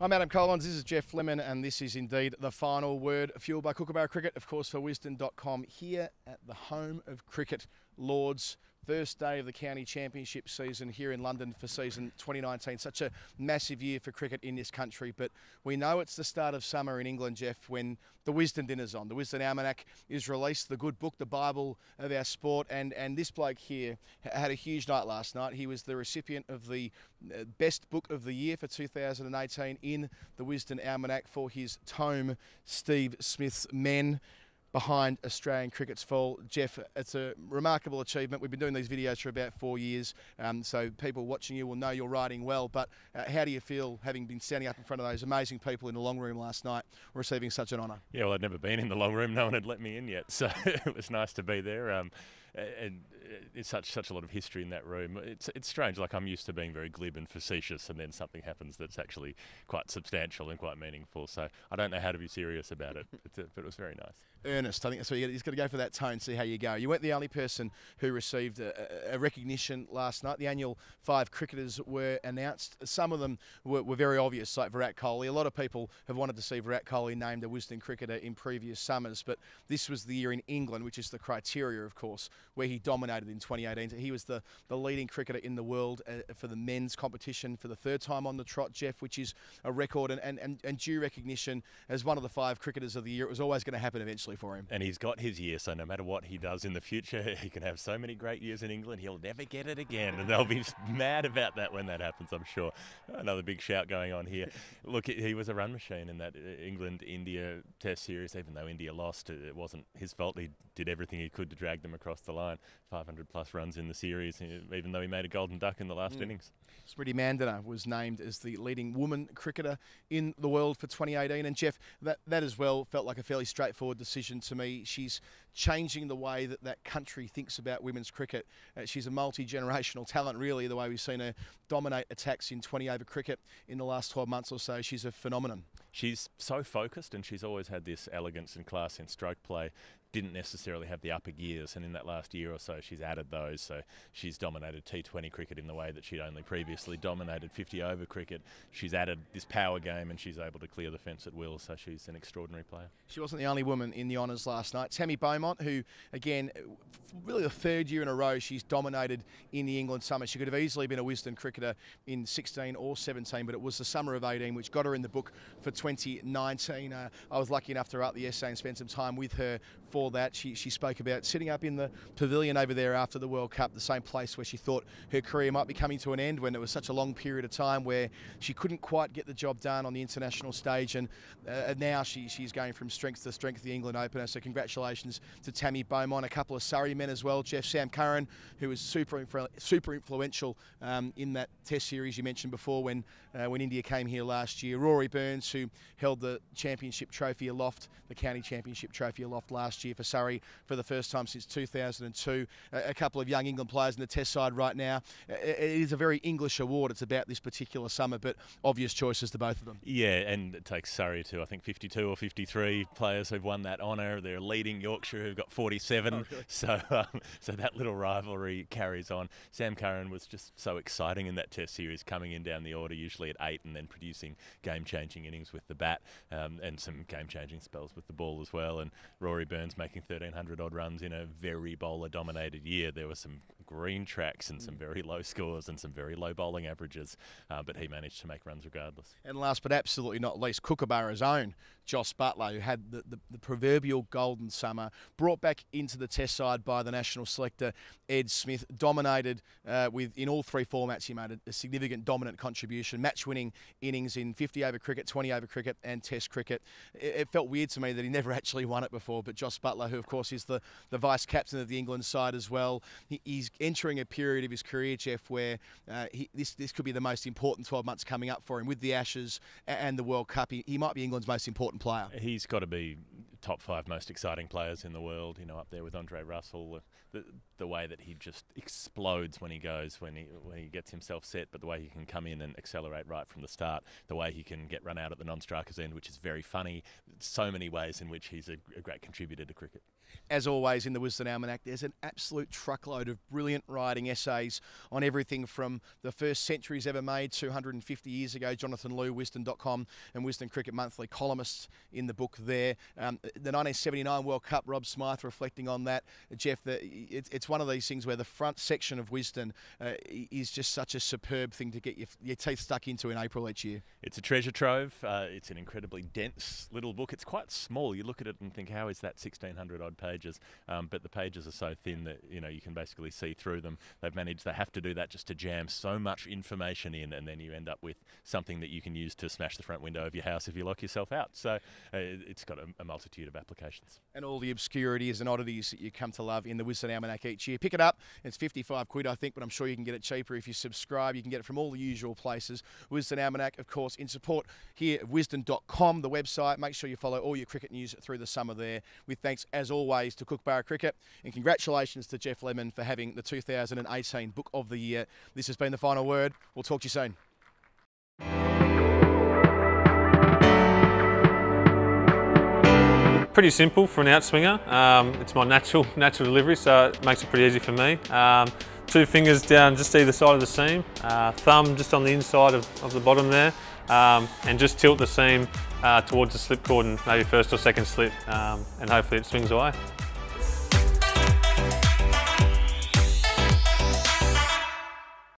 I'm Adam Collins, this is Geoff Lemon, and this is indeed the final word, fueled by Kookaburra Cricket, of course, for Wisden.com, here at the home of cricket, Lords. First day of the county championship season here in London for season 2019. Such a massive year for cricket in this country, but we know it's the start of summer in England, Geoff, when the Wisden dinner's on. The Wisden Almanac is released, the good book, the Bible of our sport, and this bloke here had a huge night last night. He was the recipient of the best book of the year for 2018 in the Wisden Almanac for his tome, Steve Smith's Men Behind Australian Cricket's Fall. Geoff, it's a remarkable achievement. We've been doing these videos for about 4 years, so people watching you will know you're writing well, but how do you feel having been standing up in front of those amazing people in the long room last night, receiving such an honour? Yeah, well, I'd never been in the long room. No one had let me in yet, so it was nice to be there. And it's such a lot of history in that room. It's strange. Like, I'm used to being very glib and facetious, and then something happens that's actually quite substantial and quite meaningful. So I don't know how to be serious about it, but it was very nice. Earnest, I think that's what you've got to go for that tone, see how you go. You weren't the only person who received a recognition last night. The annual 5 cricketers were announced. Some of them were very obvious, like Virat Kohli. A lot of people have wanted to see Virat Kohli named a Wisden cricketer in previous summers, but this was the year in England, which is the criteria, of course, where he dominated in 2018. He was the leading cricketer in the world for the men's competition for the 3rd time on the trot, Geoff, which is a record and due recognition as one of the 5 cricketers of the year. It was always going to happen eventually for him. And he's got his year, so no matter what he does in the future, he can have so many great years in England, he'll never get it again. And they'll be mad about that when that happens, I'm sure. Another big shout going on here. Look, he was a run machine in that England-India Test series. Even though India lost, it wasn't his fault. He did everything he could to drag them across the line. 500-plus runs in the series, even though he made a golden duck in the last innings. Smriti Mandana was named as the leading woman cricketer in the world for 2018. And Geoff, that as well felt like a fairly straightforward decision to me. She's changing the way that country thinks about women's cricket. She's a multi-generational talent, really, the way we've seen her dominate attacks in 20-over cricket in the last 12 months or so. She's a phenomenon. She's so focused, and she's always had this elegance and class in stroke play. Didn't necessarily have the upper gears, and in that last year or so she's added those. So she's dominated T20 cricket in the way that she'd only previously dominated 50-over cricket. She's added this power game, and she's able to clear the fence at will, so she's an extraordinary player. She wasn't the only woman in the honours last night. Tammy Beaumont, who, again, really the 3rd year in a row she's dominated in the England summer. She could have easily been a Wisden cricketer in 16 or 17, but it was the summer of 18 which got her in the book for 2019. I was lucky enough to write the essay and spend some time with her for that. She spoke about sitting up in the pavilion over there after the World Cup, the same place where she thought her career might be coming to an end, when it was such a long period of time where she couldn't quite get the job done on the international stage, and now she's going from strength to strength, the England opener. So congratulations to Tammy Beaumont. A couple of Surrey men as well, Geoff. Sam Curran, who was super influential in that Test series you mentioned before when India came here last year. Rory Burns, who held the championship trophy aloft, the county championship trophy aloft last year for Surrey for the first time since 2002. A couple of young England players in the Test side right now. It is a very English award. It's about this particular summer, but obvious choices to both of them. Yeah, and it takes Surrey to, I think, 52 or 53 players who've won that honour. They're leading Yorkshire, who've got 47. Oh, really? So that little rivalry carries on. Sam Curran was just so exciting in that Test series, coming in down the order, usually at 8, and then producing game-changing innings with the bat, and some game-changing spells with the ball as well. And Rory Burns making 1,300-odd runs in a very bowler-dominated year. There were some green tracks and some very low scores and some very low bowling averages, but he managed to make runs regardless. And last but absolutely not least, Kookaburra's own Jos Buttler, who had the proverbial golden summer, brought back into the Test side by the national selector Ed Smith, dominated in all 3 formats. He made a significant dominant contribution, match-winning innings in 50-over cricket, 20-over cricket and Test cricket. It felt weird to me that he never actually won it before, but Jos Buttler, who of course is the vice-captain of the England side as well, he's entering a period of his career, Geoff, where this could be the most important 12 months coming up for him with the Ashes and the World Cup. He might be England's most important player. He's got to be top 5 most exciting players in the world, you know, up there with Andre Russell. The way that he just explodes when he he gets himself set, but the way he can come in and accelerate right from the start, the way he can get run out at the non-striker's end, which is very funny. So many ways in which he's a great contributor to cricket. As always in the Wisden Almanac, there's an absolute truckload of brilliant writing essays on everything from the first centuries ever made 250 years ago. Jonathan Liu, Wisden.com and Wisden Cricket Monthly columnists in the book there. The 1979 World Cup, Rob Smythe reflecting on that. Geoff, it's one of these things where the front section of Wisden is just such a superb thing to get your teeth stuck into in April each year. It's a treasure trove. It's an incredibly dense little book. It's quite small. You look at it and think, how is that 1,600 odd pages? But the pages are so thin that, you know, you can basically see through them. They have to do that just to jam so much information in, and then you end up with something that you can use to smash the front window of your house if you lock yourself out. So it's got a multitude of applications. And all the obscurities and oddities that you come to love in the Wisden Almanac each year. Pick it up. It's 55 quid, I think, but I'm sure you can get it cheaper if you subscribe. You can get it from all the usual places. Wisden Almanac, of course, in support here at Wisden.com, the website. Make sure you follow all your cricket news through the summer there. With thanks, as always, to Kookaburra Cricket. And congratulations to Geoff Lemon for having the 2018 Book of the Year. This has been The Final Word. We'll talk to you soon. Pretty simple for an outswinger. It's my natural delivery, so it makes it pretty easy for me. 2 fingers down just either side of the seam, thumb just on the inside of the bottom there, and just tilt the seam towards the slip cord and maybe first or second slip, and hopefully it swings away.